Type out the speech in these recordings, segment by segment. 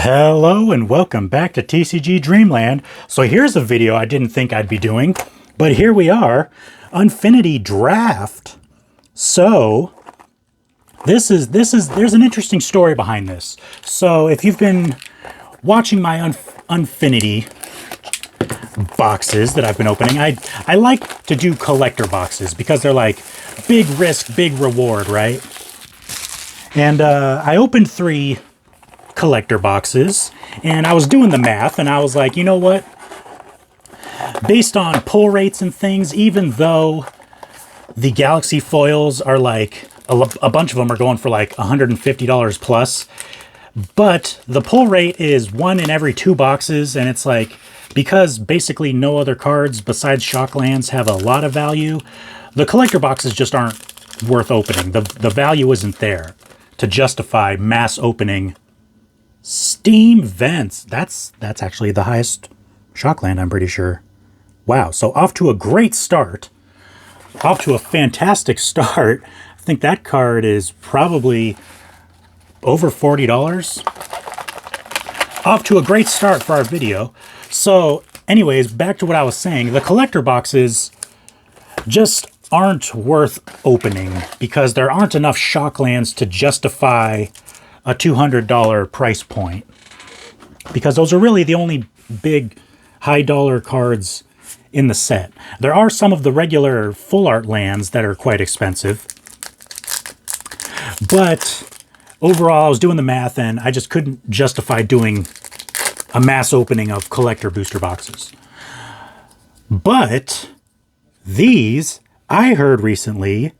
Hello and welcome back to TCG Dreamland. So here's a video I didn't think I'd be doing, but here we are, Unfinity Draft. So there's an interesting story behind this. So if you've been watching my Unfinity boxes that I've been opening, I like to do collector boxes because they're like big risk, big reward, right? And I opened 3 collector boxes and I was doing the math and I was like, you know what? Based on pull rates and things, even though the Galaxy foils are like, a bunch of them are going for like $150 plus, but the pull rate is 1 in every 2 boxes, and it's like, because basically no other cards besides Shocklands have a lot of value, the collector boxes just aren't worth opening. The value isn't there to justify mass opening Steam Vents. That's actually the highest Shockland, I'm pretty sure. Wow, so off to a great start. Off to a fantastic start. I think that card is probably over $40. Off to a great start for our video. So anyways, back to what I was saying. The collector boxes just aren't worth opening because there aren't enough Shocklands to justify a $200 price point, because those are really the only big high dollar cards in the set. There are some of the regular full art lands that are quite expensive, but overall I was doing the math and I just couldn't justify doing a mass opening of collector booster boxes. But these, I heard recently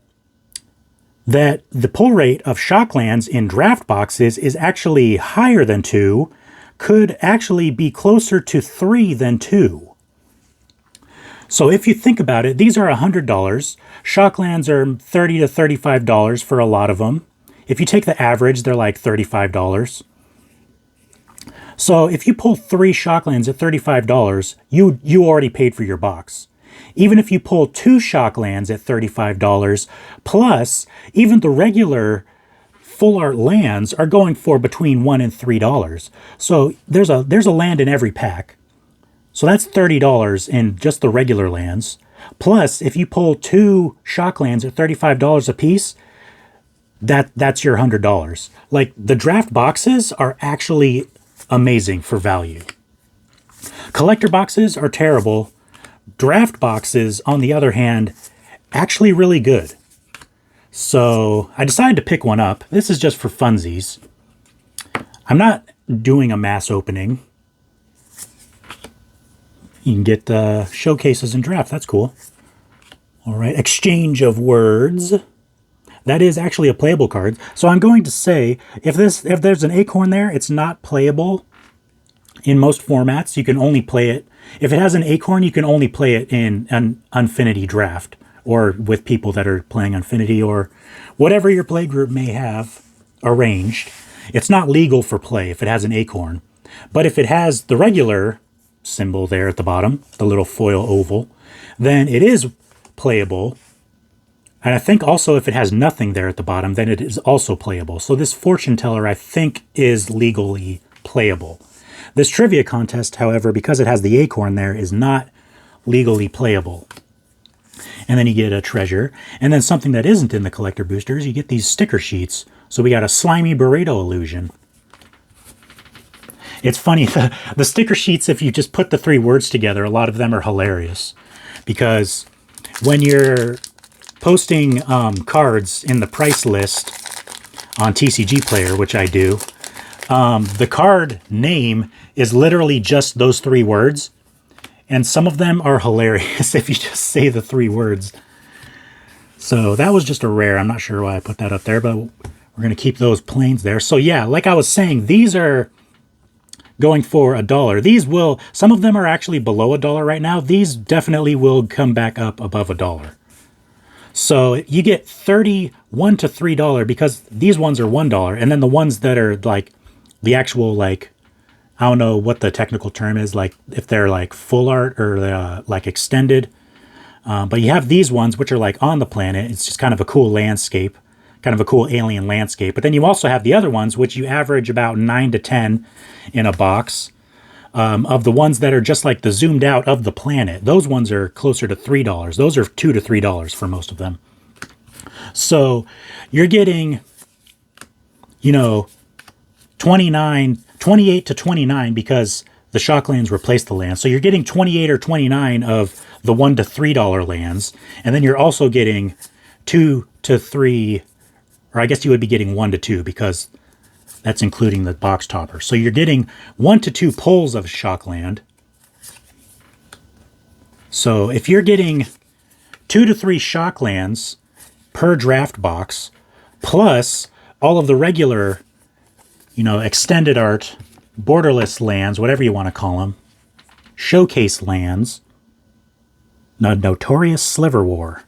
that the pull rate of Shocklands in draft boxes is actually higher than 2, could actually be closer to 3 than 2. So if you think about it, these are $100. Shocklands are $30 to $35 for a lot of them. If you take the average, they're like $35. So if you pull 3 Shocklands at $35, you already paid for your box. Even if you pull 2 Shocklands at $35, plus even the regular full art lands are going for between $1 and $3. So there's a land in every pack. So that's $30 in just the regular lands. Plus, if you pull 2 Shocklands at $35 a piece, that's your $100. Like, the draft boxes are actually amazing for value. Collector boxes are terrible. Draft boxes, on the other hand, actually really good. So I decided to pick one up. This is just for funsies. I'm not doing a mass opening. You can get showcases and draft. That's cool. All right, exchange of words. That is actually a playable card. So I'm going to say, if there's an acorn there, it's not playable in most formats. You can only play it. If it has an acorn, you can only play it in an Unfinity draft or with people that are playing Unfinity or whatever your play group may have arranged. It's not legal for play if it has an acorn. But if it has the regular symbol there at the bottom, the little foil oval, then it is playable. And I think also if it has nothing there at the bottom, then it is also playable. So this fortune teller, I think, is legally playable. This trivia contest, however, because it has the acorn there, is not legally playable. And then you get a treasure. And then something that isn't in the collector boosters, you get these sticker sheets. So we got a slimy burrito illusion. It's funny, the sticker sheets, if you just put the 3 words together, a lot of them are hilarious. Because when you're posting cards in the price list on TCG Player, which I do, the card name is literally just those 3 words. And some of them are hilarious if you just say the 3 words. So that was just a rare. I'm not sure why I put that up there, but we're going to keep those planes there. So yeah, like I was saying, these are going for $1. These will, some of them are actually below $1 right now. These definitely will come back up above $1. So you get $31 to $3 because these ones are $1. And then the ones that are like the actual, like, I don't know what the technical term is, like if they're like full art or like extended. But you have these ones which are like on the planet. It's just kind of a cool landscape, kind of a cool alien landscape. But then you also have the other ones, which you average about 9 to 10 in a box. Of the ones that are just like the zoomed out of the planet. Those ones are closer to $3. Those are $2 to $3 for most of them. So you're getting, 28 to 29 because the Shocklands replaced the lands. So you're getting 28 or 29 of the $1 to $3 lands. And then you're also getting 2 to 3, or I guess you would be getting 1 to 2 because that's including the box topper. So you're getting 1 to 2 pulls of Shockland. So if you're getting 2 to 3 Shocklands per draft box, plus all of the regular, extended art, borderless lands, whatever you want to call them, showcase lands, Notorious Sliver War.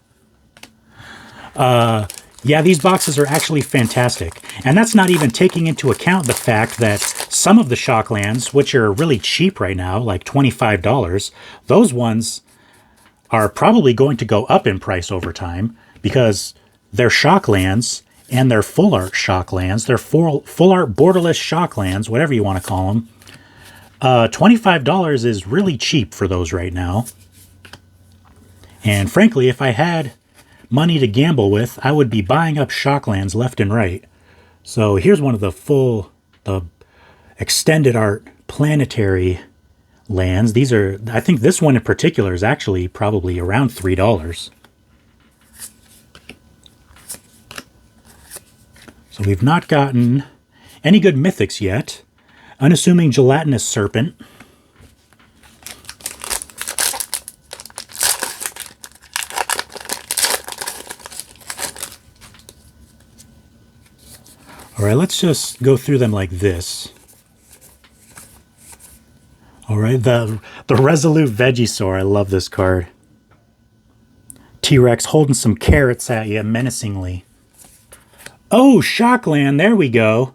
Yeah, these boxes are actually fantastic. And that's not even taking into account the fact that some of the Shocklands, which are really cheap right now, like $25, those ones are probably going to go up in price over time because they're Shocklands and they're full art Shocklands. They're full art borderless Shocklands, whatever you want to call them. $25 is really cheap for those right now. And frankly, if I had money to gamble with, I would be buying up Shocklands left and right. So here's one of the extended art planetary lands. These are, I think this one in particular is actually probably around $3. So we've not gotten any good mythics yet. Unassuming Gelatinous Serpent. All right, let's just go through them like this. All right, the Resolute Vegisaur. I love this card. T-Rex holding some carrots at you menacingly. Oh, Shockland, there we go.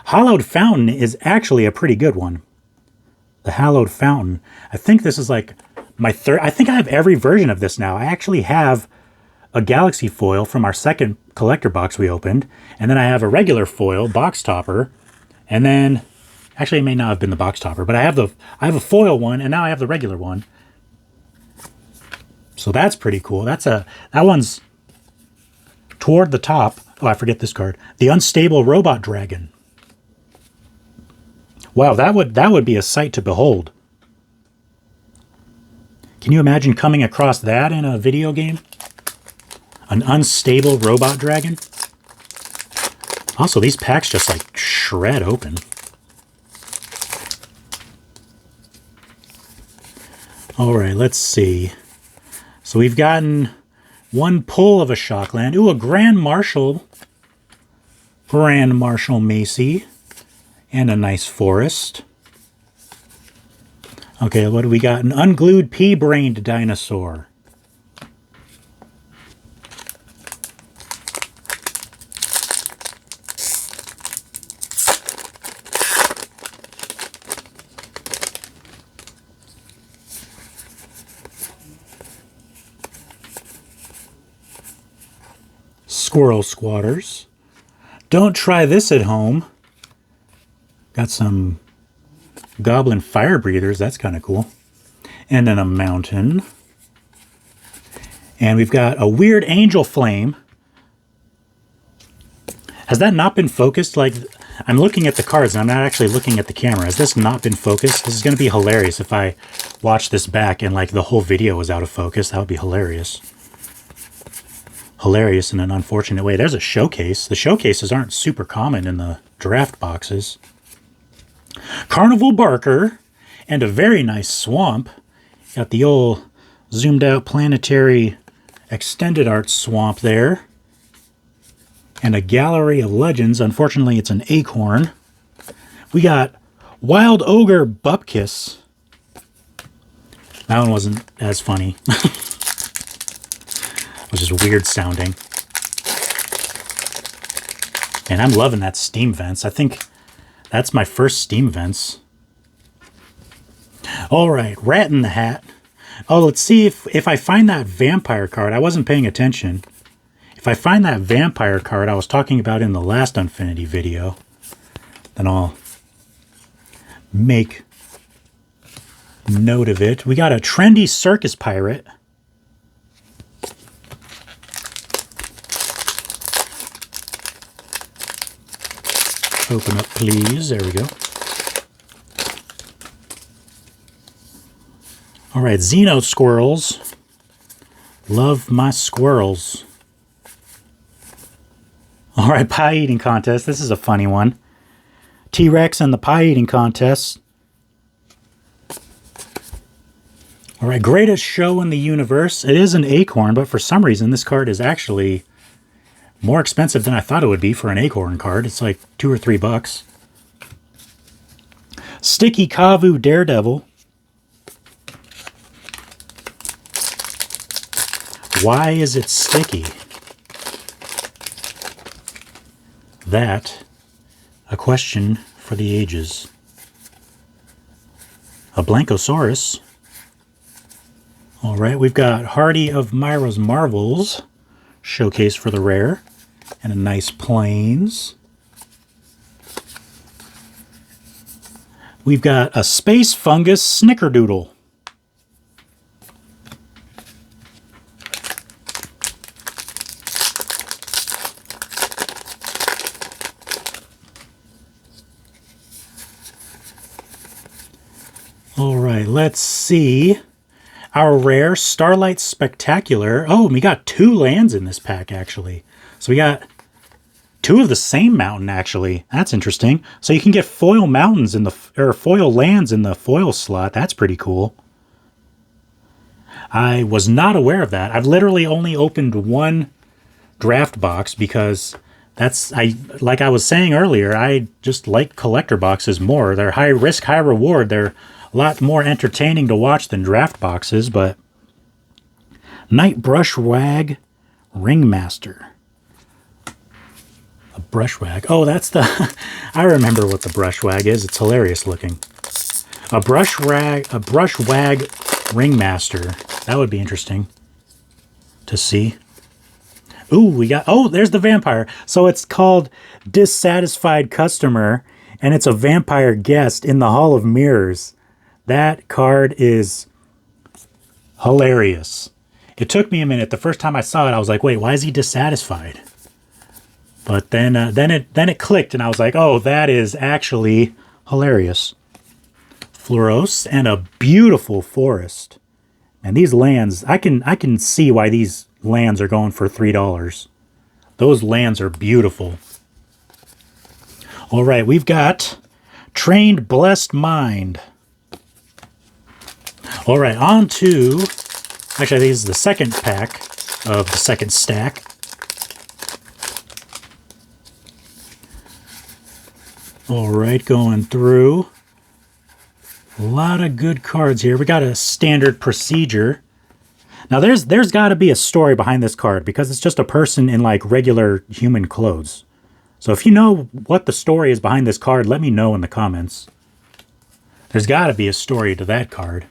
Hallowed Fountain is actually a pretty good one. The Hallowed Fountain. I think this is like my third. I think I have every version of this now. I actually have a Galaxy foil from our second collector box we opened. And then I have a regular foil box topper. And then, actually it may not have been the box topper, but I have a foil one and now I have the regular one. So that's pretty cool. That one's toward the top. Oh, I forget this card. The Unstable Robot Dragon. Wow, that would be a sight to behold. Can you imagine coming across that in a video game? An unstable robot dragon. Also, these packs just like shred open. All right, let's see. So we've gotten one pull of a Shockland. Ooh, a Grand Marshal Macy. And a nice forest. Okay, what do we got? An unglued pea-brained dinosaur. Squirrel Squatters. Don't try this at home. Got some Goblin Fire Breathers. That's kind of cool. And then a mountain. And we've got a weird Angel Flame. Has that not been focused? Like, I'm looking at the cards and I'm not actually looking at the camera. Has this not been focused? This is going to be hilarious if I watch this back and like the whole video was out of focus. That would be hilarious. Hilarious in an unfortunate way. There's a showcase. The showcases aren't super common in the draft boxes. Carnival Barker and a very nice swamp. Got the old zoomed out planetary extended art swamp there. And a Gallery of Legends. Unfortunately, it's an acorn. We got Wild Ogre Bupkis. That one wasn't as funny. It was just weird sounding. And I'm loving that Steam Vents. I think that's my first Steam Vents. All right, Rat in the Hat. Oh, let's see if I find that vampire card. I wasn't paying attention. If I find that vampire card I was talking about in the last Unfinity video, then I'll make note of it. We got a trendy circus pirate. Open up, please. There we go. All right, Xenosquirrels. Love my squirrels. All right, pie eating contest. This is a funny one. T-Rex and the pie eating contest. All right, greatest show in the universe. It is an acorn, but for some reason this card is actually more expensive than I thought it would be for an acorn card. It's like $2 or $3. Sticky Kavu Daredevil. Why is it sticky? That, a question for the ages. A Blankosaurus. All right, we've got Hardy of Myrrh's Marvels, showcase for the rare, and a nice Plains. We've got a Space Fungus Snickerdoodle. All right, let's see. Our rare Starlight Spectacular. Oh, we got 2 lands in this pack, actually. So we got 2 of the same mountain, actually. That's interesting. So you can get foil mountains in the, or foil lands in the foil slot. That's pretty cool. I was not aware of that. I've literally only opened 1 draft box because that's, like I was saying earlier, I just like collector boxes more. They're high risk, high reward. They're a lot more entertaining to watch than draft boxes, but Night Brushwag Ringmaster. A Brushwag. Oh, that's the... I remember what the Brushwag is. It's hilarious looking. A Brushwag Ringmaster. That would be interesting to see. Ooh, we got... Oh, there's the vampire. So it's called Dissatisfied Customer, and it's a vampire guest in the Hall of Mirrors. That card is hilarious. It took me a minute. The first time I saw it, I was like, wait, why is he dissatisfied? But then it clicked, and I was like, oh, that is actually hilarious. Fluoros and a beautiful forest. And these lands, I can see why these lands are going for $3. Those lands are beautiful. All right, we've got Trained Blessed Mind. All right, on to... Actually, I think this is the second pack of the second stack. All right, going through. A lot of good cards here. We got a standard procedure. Now, there's got to be a story behind this card because it's just a person in, like, regular human clothes. So if you know what the story is behind this card, let me know in the comments. There's got to be a story to that card.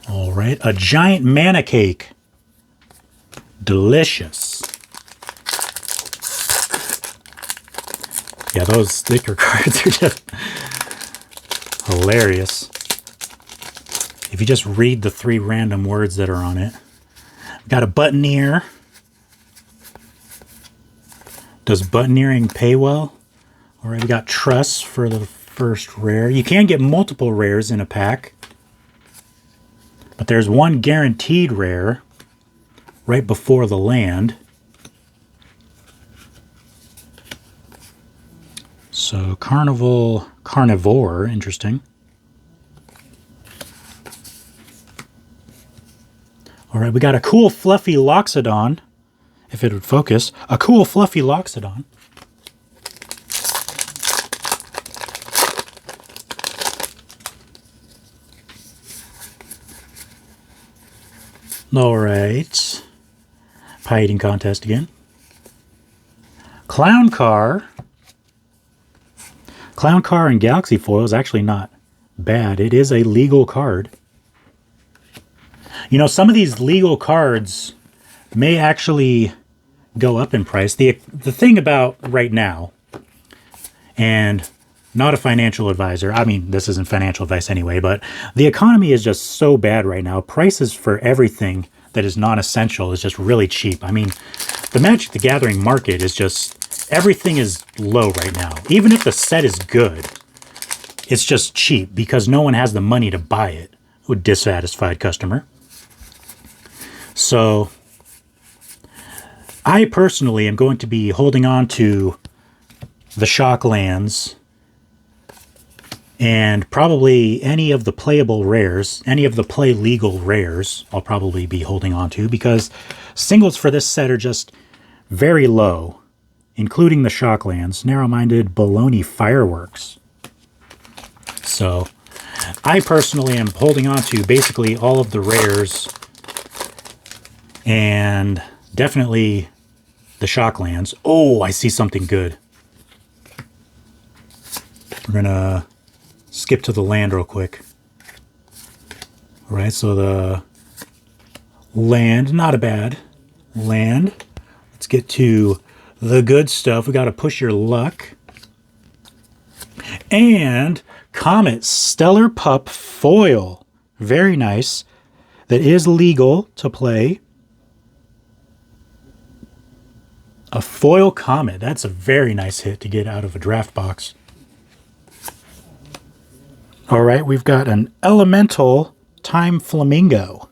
All right, a giant mana cake. Delicious. Yeah, those sticker cards are just hilarious. If you just read the 3 random words that are on it. Got a buttoneer. Does buttoneering pay well? All right, we got Truss for the first rare. You can get multiple rares in a pack. But there's one guaranteed rare right before the land. So Carnivore, interesting. All right, we got a cool fluffy Loxodon, if it would focus. A cool fluffy Loxodon. All right. Pie eating contest again. Clown Car. Clown Car and Galaxy Foil is actually not bad. It is a legal card. You know, some of these legal cards may actually go up in price. The thing about right now, and not a financial advisor, I mean, this isn't financial advice anyway, but the economy is just so bad right now. Prices for everything that is non-essential is just really cheap. I mean, the Magic the Gathering market is just, everything is low right now. Even if the set is good, it's just cheap because no one has the money to buy it. A dissatisfied customer. So I personally am going to be holding on to the Shocklands and probably any of the playable rares, any of the play legal rares, I'll probably be holding on to because singles for this set are just very low, including the Shocklands, narrow-minded baloney fireworks. So I personally am holding on to basically all of the rares and definitely the Shocklands. Oh, I see something good. We're going to skip to the land real quick. All right, so the land, not a bad land. Let's get to the good stuff. We got to push your luck. And Comet Stellar Pup foil. Very nice. That is legal to play. A foil Comet. That's a very nice hit to get out of a draft box. All right, we've got an Elemental Time Flamingo.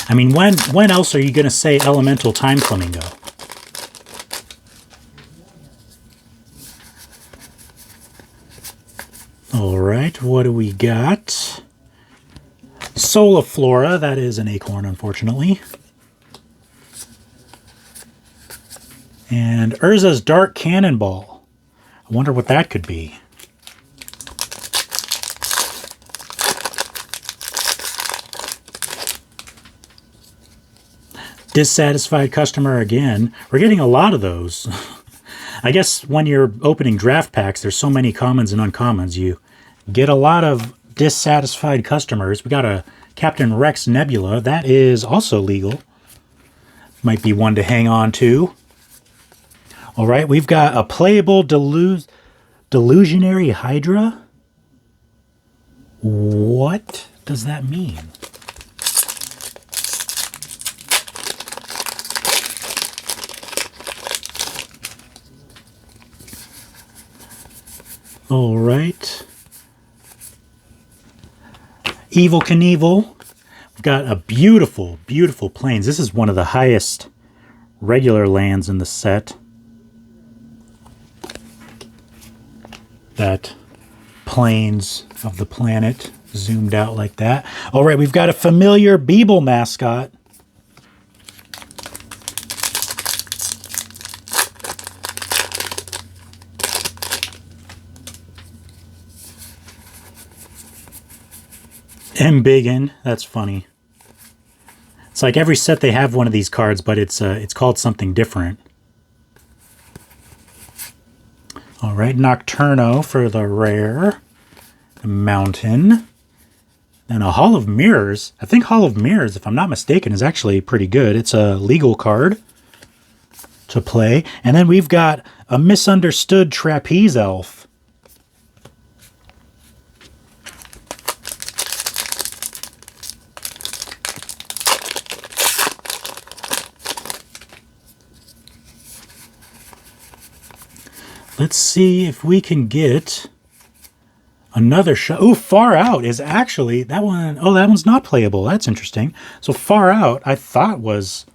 I mean, when else are you going to say Elemental Time Flamingo? All right, what do we got? Soliflora, that is an acorn, unfortunately. And Urza's Dark Cannonball. I wonder what that could be. Dissatisfied customer again. We're getting a lot of those. I guess when you're opening draft packs, there's so many commons and uncommons. You get a lot of dissatisfied customers. We got a Captain Rex Nebula. That is also legal. Might be one to hang on to. All right, we've got a playable Delusionary Hydra. What does that mean? All right. Evil Knievel. We've got a beautiful, beautiful plains. This is one of the highest regular lands in the set. That plains of the planet zoomed out like that. All right, we've got a familiar Beeble mascot. Embiggen, that's funny. It's like every set they have one of these cards, but it's called something different. All right, Nocturno for the rare. A Mountain. And a Hall of Mirrors. I think Hall of Mirrors, if I'm not mistaken, is actually pretty good. It's a legal card to play. And then we've got a Misunderstood Trapeze Elf. Let's see if we can get another shot. Oh, Far Out is actually, that one, oh, that one's not playable. That's interesting. So Far Out, I thought was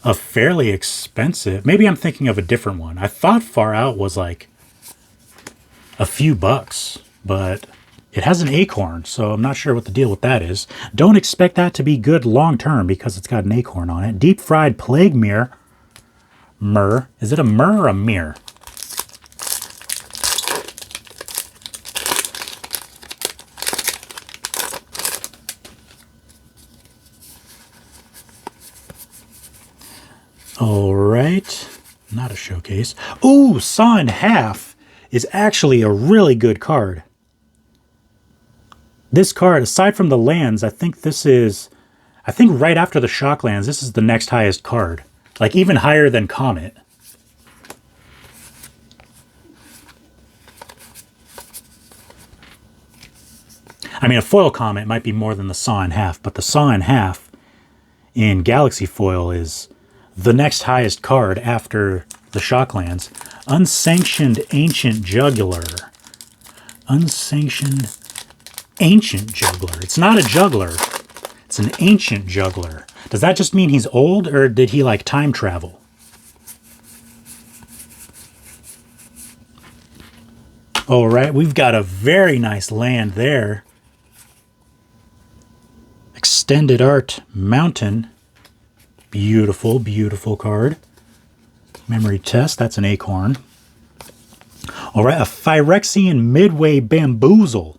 a fairly expensive, maybe I'm thinking of a different one. I thought Far Out was like a few bucks, but it has an acorn, so I'm not sure what the deal with that is. Don't expect that to be good long term because it's got an acorn on it. Deep Fried Plague Myrrh. Myrrh. Is it a Myrrh or a Myrrh? All right, not a showcase. Ooh, Saw in Half is actually a really good card. This card, aside from the lands, I think right after the Shocklands, this is the next highest card. Like, even higher than Comet. I mean, a foil Comet might be more than the Saw in Half, but the Saw in Half in Galaxy Foil is the next highest card after the Shocklands. Unsanctioned Ancient Juggler. Unsanctioned Ancient Juggler. It's not a juggler. It's an ancient juggler. Does that just mean he's old, or did he, like, time travel? All right, we've got a very nice land there. Extended Art Mountain. Beautiful, beautiful card. Memory Test, that's an acorn. All right, a Phyrexian Midway Bamboozle.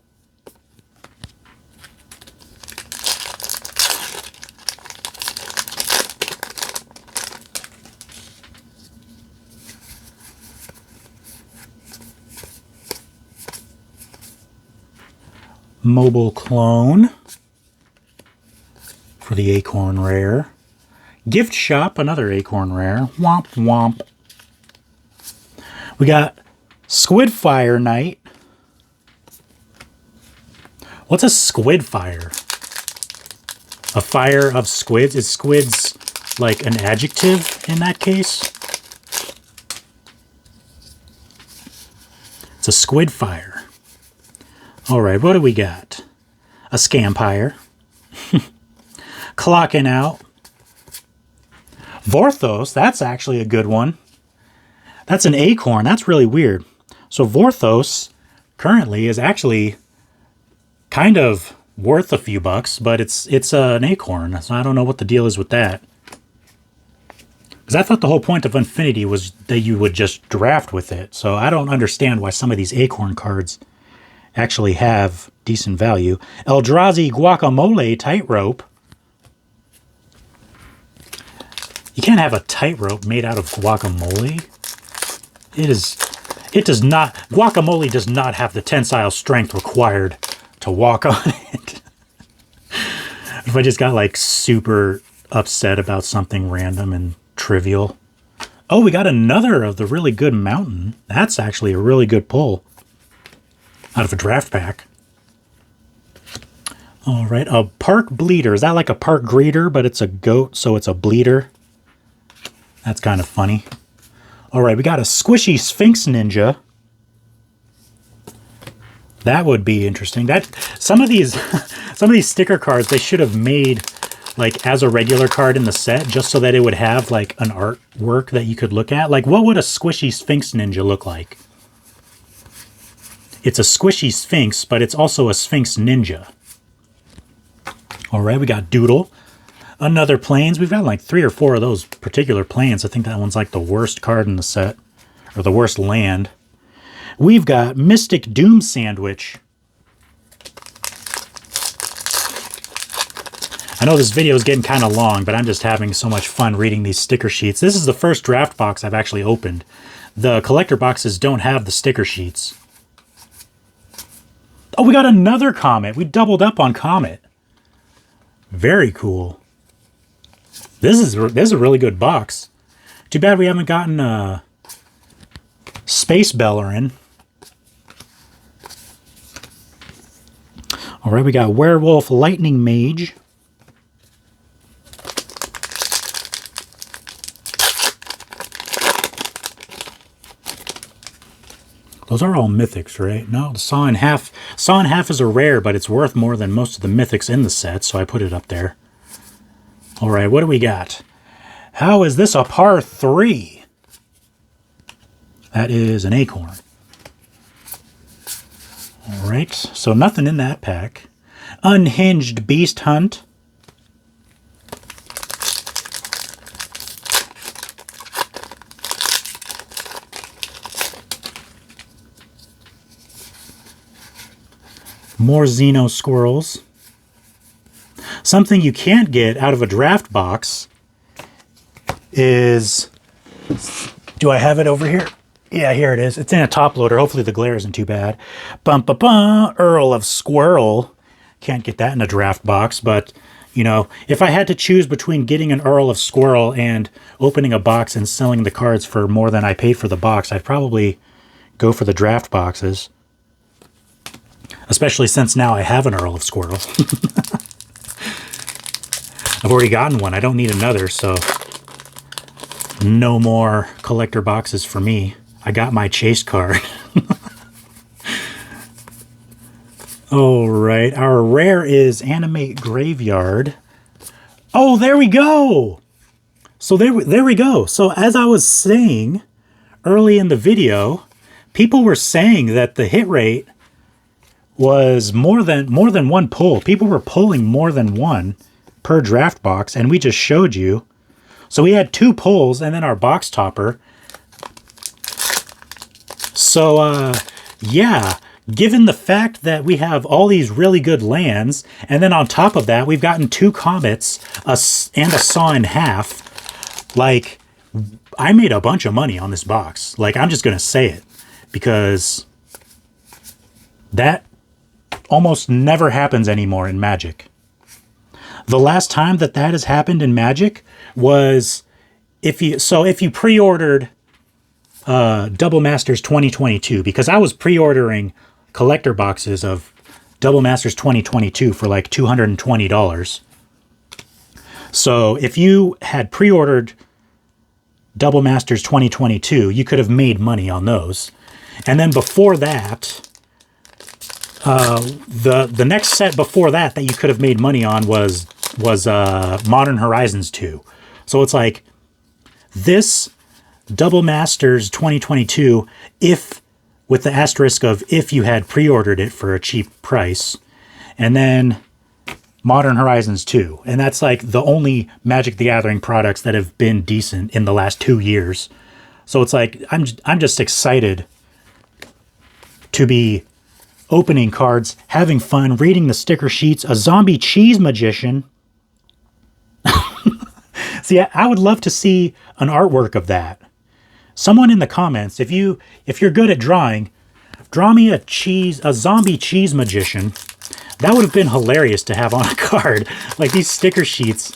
Mobile Clone for the Acorn Rare. Gift Shop, another Acorn Rare. Womp womp. We got Squid Fire Knight. What's a Squid Fire? A fire of squids? Is squids like an adjective in that case? It's a Squid Fire. All right, what do we got? A Scampire. Clocking Out. Vorthos, that's actually a good one. That's an acorn. That's really weird. So Vorthos currently is actually kind of worth a few bucks, but it's an acorn. So I don't know what the deal is with that. Because I thought the whole point of Unfinity was that you would just draft with it. So I don't understand why some of these acorn cards actually have decent value. Eldrazi Guacamole Tightrope. You can't have a tightrope made out of guacamole. Guacamole does not have the tensile strength required to walk on it. If I just got like super upset about something random and trivial. Oh, we got another of the really good mountain. That's actually a really good pull out of a draft pack. All right, a Park Bleeder. Is that like a Park Greeter, but it's a goat, so it's a bleeder? That's kind of funny. All right, we got a squishy Sphinx Ninja. That would be interesting. Some of these sticker cards they should have made like as a regular card in the set, just so that it would have like an artwork that you could look at. Like, what would a squishy Sphinx Ninja look like? It's a squishy Sphinx, but it's also a Sphinx Ninja. All right, we got Doodle. Another Plains. We've got like 3 or 4 of those particular Plains. I think that one's like the worst card in the set, or the worst land. We've got Mystic Doom Sandwich. I know this video is getting kind of long, but I'm just having so much fun reading these sticker sheets. This is the first draft box I've actually opened. The collector boxes don't have the sticker sheets. Oh, we got another Comet. We doubled up on Comet. Very cool. This is a really good box. Too bad we haven't gotten Space Bellerin. All right, we got Werewolf Lightning Mage. Those are all mythics, right? No, the Saw in Half. Saw in Half is a rare, but it's worth more than most of the mythics in the set, so I put it up there. All right, what do we got? How is this a par 3? That is an acorn. All right, so nothing in that pack. Unhinged Beast Hunt. More Xenosquirrels. Something you can't get out of a draft box is... Do I have it over here? Yeah, here it is. It's in a top loader. Hopefully the glare isn't too bad. Bum ba bum. Earl of Squirrel. Can't get that in a draft box, but, you know, if I had to choose between getting an Earl of Squirrel and opening a box and selling the cards for more than I paid for the box, I'd probably go for the draft boxes. Especially since now I have an Earl of Squirrel. I've already gotten one. I don't need another, so no more collector boxes for me. I got my chase card. All right, our rare is Animate Graveyard. Oh, there we go. So there we go. So as I was saying early in the video, people were saying that the hit rate was more than one pull. People were pulling more than one per draft box, and we just showed you. So we had 2 pulls and then our box topper. So yeah, given the fact that we have all these really good lands, and then on top of that, we've gotten 2 comets and a saw in half, like, I made a bunch of money on this box. Like, I'm just going to say it, because that almost never happens anymore in Magic. The last time that has happened in Magic was if you pre-ordered Double Masters 2022, because I was pre-ordering collector boxes of Double Masters 2022 for like $220. So if you had pre-ordered Double Masters 2022, you could have made money on those. And then before that, the next set before that you could have made money on was Modern Horizons 2. So it's like this Double Masters 2022, if with the asterisk of if you had pre-ordered it for a cheap price, and then Modern Horizons 2. And that's like the only Magic the Gathering products that have been decent in the last 2 years. So it's like I'm just excited to be opening cards, having fun, reading the sticker sheets, a zombie cheese magician. See, I would love to see an artwork of that. Someone in the comments, if you're good at drawing, draw me a zombie cheese magician. That would have been hilarious to have on a card. Like, these sticker sheets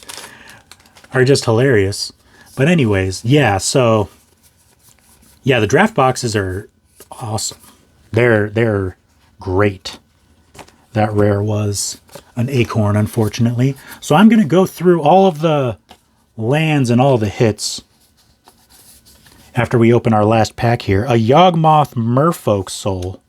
are just hilarious. But anyways, yeah, so yeah, the draft boxes are awesome. They're great. That rare was an acorn, unfortunately. So I'm going to go through all of the lands and all the hits after we open our last pack here. A Yawgmoth Merfolk Soul.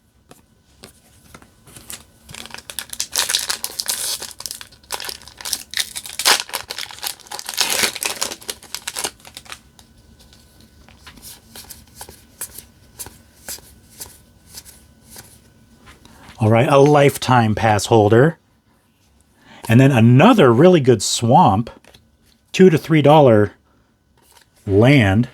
All right, a Lifetime Pass Holder. And then another really good Swamp. $2 to $3 land.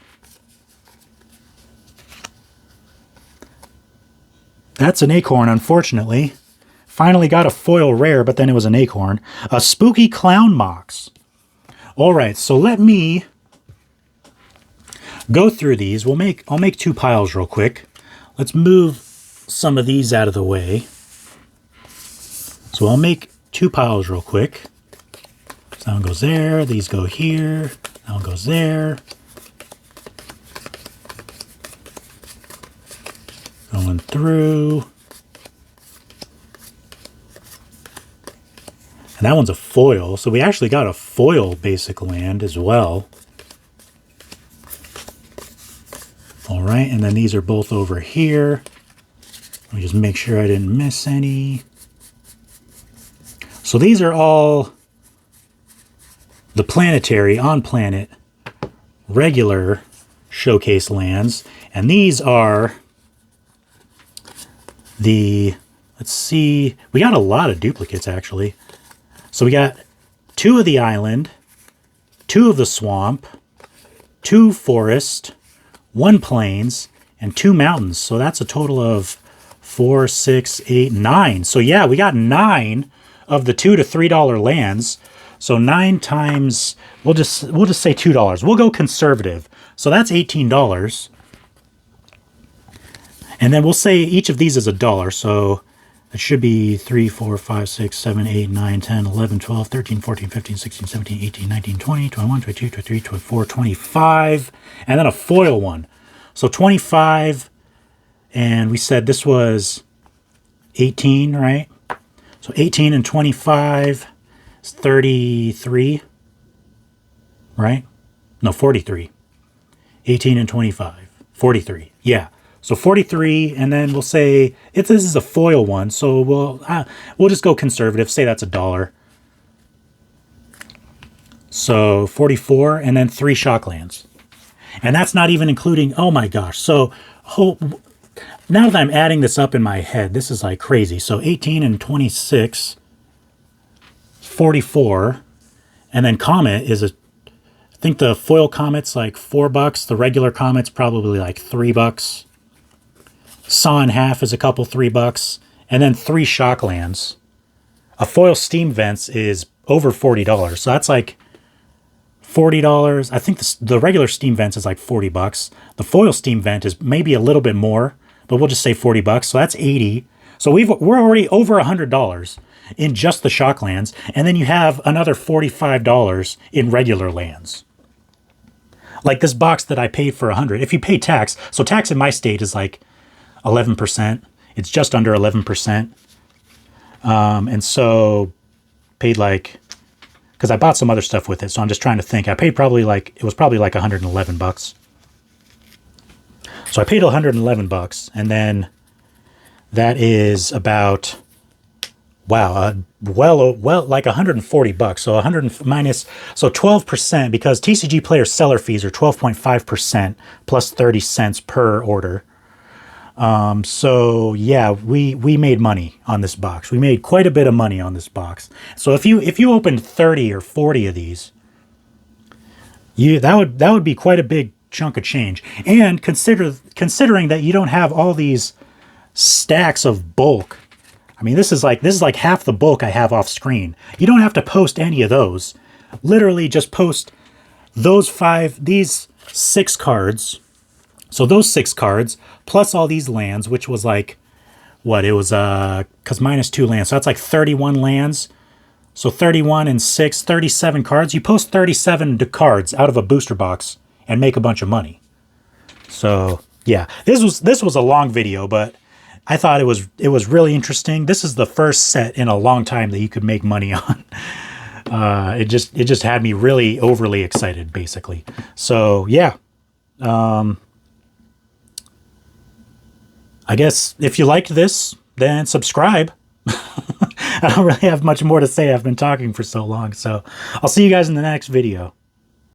That's an acorn, unfortunately. Finally got a foil rare, but then it was an acorn. A Spooky Clown Mox. All right, so let me go through these. I'll make 2 piles real quick. Let's move some of these out of the way. So I'll make 2 piles real quick. So that one goes there, these go here, that one goes there. Going through. And that one's a foil, so we actually got a foil basic land as well. All right, and then these are both over here. Let me just make sure I didn't miss any. So these are all the planetary, on-planet, regular showcase lands. And these are the, let's see, we got a lot of duplicates, actually. So we got 2 of the island, 2 of the swamp, 2 forest, 1 plains, and 2 mountains. So that's a total of 4, 6, 8, 9. So yeah, we got 9 of the $2 to $3 lands. So 9 times, we'll just say $2. We'll go conservative. So that's $18. And then we'll say each of these is $1. So That should be 3, 4, 5, 6, 7, 8, 9, 10, 11, 12, 13, 14, 15, 16, 17, 18, 19, 20, 21, 22, 23, 24, 25, and then a foil one. So 25, and we said this was 18, right? So 18 and 25 is 33, right? No, 43. 18 and 25, 43. Yeah. So 43, and then we'll say this is a foil one, so we'll just go conservative. Say that's $1. So 44, and then 3 Shocklands, and that's not even including. Oh my gosh! So now that I'm adding this up in my head, this is like crazy. So 18 and 26, 44, and then Comet is I think the foil Comet's like $4. The regular Comet's probably like $3. Saw in Half is a couple $3, and then 3 Shocklands. A foil Steam Vents is over $40, so that's like $40. I think the regular Steam Vents is like $40. The foil Steam Vent is maybe a little bit more, but we'll just say $40. So that's $80. So we're already over $100 in just the Shocklands, and then you have another $45 in regular lands. Like this box that I paid for $100. If you pay tax, so tax in my state is like 11%. It's just under 11%. And so paid like, because I bought some other stuff with it, so I'm just trying to think. I paid it was probably like $111. So I paid $111, and then that is about, wow, well like $140. So 100 minus, so 12%, because TCG player seller fees are 12.5% plus 30 cents per order. So yeah, we made money on this box. We made quite a bit of money on this box. So if you opened 30 or 40 of these, that would be quite a big chunk of change. And considering that you don't have all these stacks of bulk. I mean, this is like half the bulk I have off screen. You don't have to post any of those. Literally just post these 6 cards. So those 6 cards, plus all these lands, which was like, what, it was, because minus 2 lands. So that's like 31 lands. So 31 and 6, 37 cards. You post 37 cards out of a booster box and make a bunch of money. So yeah, this was a long video, but I thought it was really interesting. This is the first set in a long time that you could make money on. It just had me really overly excited, basically. So yeah. I guess if you liked this, then subscribe. I don't really have much more to say. I've been talking for so long. So I'll see you guys in the next video.